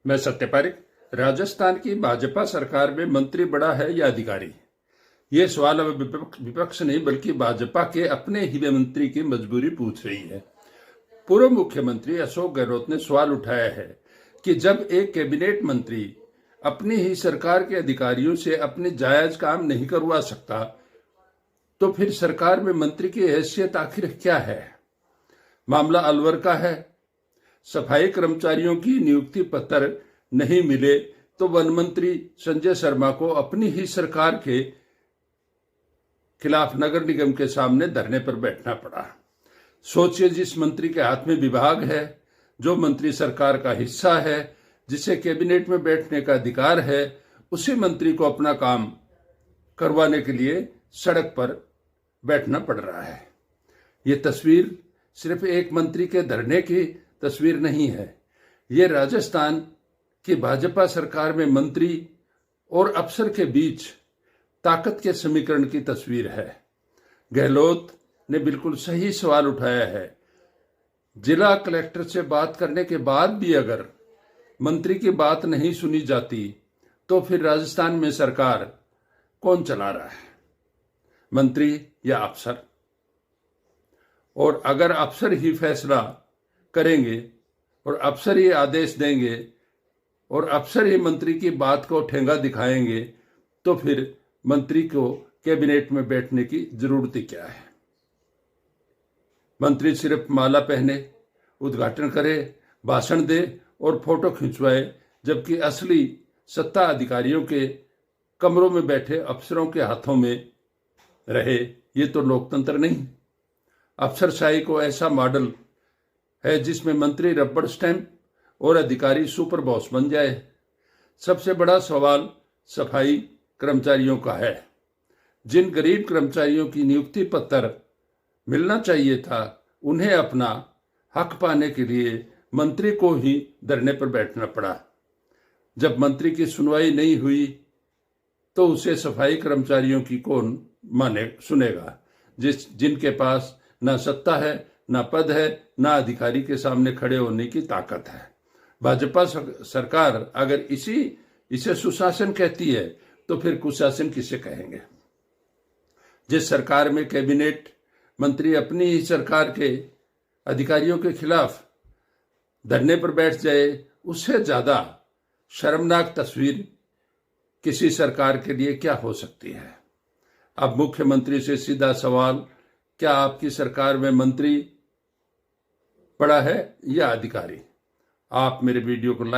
मैं सत्य पारिक। राजस्थान की भाजपा सरकार में मंत्री बड़ा है या अधिकारी? ये सवाल अब विपक्ष नहीं बल्कि भाजपा के अपने ही मंत्री की मजबूरी पूछ रही है। पूर्व मुख्यमंत्री अशोक गहलोत ने सवाल उठाया है कि जब एक कैबिनेट मंत्री अपनी ही सरकार के अधिकारियों से अपने जायज काम नहीं करवा सकता तो फिर सरकार में मंत्री की हैसियत आखिर क्या है? मामला अलवर का है। सफाई कर्मचारियों की नियुक्ति पत्र नहीं मिले तो वन मंत्री संजय शर्मा को अपनी ही सरकार के खिलाफ नगर निगम के सामने धरने पर बैठना पड़ा। सोचिए, जिस मंत्री के हाथ में विभाग है, जो मंत्री सरकार का हिस्सा है, जिसे कैबिनेट में बैठने का अधिकार है, उसी मंत्री को अपना काम करवाने के लिए सड़क पर बैठना पड़ रहा है। ये तस्वीर सिर्फ एक मंत्री के धरने की तस्वीर नहीं है। ये राजस्थान की भाजपा सरकार में मंत्री और अफसर के बीच ताकत के समीकरण की तस्वीर है। गहलोत ने बिल्कुल सही सवाल उठाया है। जिला कलेक्टर से बात करने के बाद भी अगर मंत्री की बात नहीं सुनी जाती तो फिर राजस्थान में सरकार कौन चला रहा है, मंत्री या अफसर? और अगर अफसर ही फैसला करेंगे और अफसर ही आदेश देंगे और अफसर ही मंत्री की बात को ठेंगा दिखाएंगे तो फिर मंत्री को कैबिनेट में बैठने की जरूरत ही क्या है? मंत्री सिर्फ माला पहने, उद्घाटन करे, भाषण दे और फोटो खिंचवाए, जबकि असली सत्ता अधिकारियों के कमरों में बैठे अफसरों के हाथों में रहे। ये तो लोकतंत्र नहीं। अफसरशाही को ऐसा मॉडल है जिसमें मंत्री रबड़ स्टैंप और अधिकारी सुपर बॉस बन जाए। सबसे बड़ा सवाल सफाई कर्मचारियों का है। जिन गरीब कर्मचारियों की नियुक्ति पत्र मिलना चाहिए था, उन्हें अपना हक पाने के लिए मंत्री को ही धरने पर बैठना पड़ा। जब मंत्री की सुनवाई नहीं हुई तो उसे सफाई कर्मचारियों की कौन सुनेगा, जिनके पास ना सत्ता है, ना पद है, ना अधिकारी के सामने खड़े होने की ताकत है। भाजपा सरकार अगर इसे सुशासन कहती है तो फिर कुशासन किसे कहेंगे? जिस सरकार में कैबिनेट मंत्री अपनी ही सरकार के अधिकारियों के खिलाफ धरने पर बैठ जाए, उससे ज्यादा शर्मनाक तस्वीर किसी सरकार के लिए क्या हो सकती है? अब मुख्यमंत्री से सीधा सवाल, क्या आपकी सरकार में मंत्री बड़ा है या अधिकारी? आप मेरे वीडियो को लाइक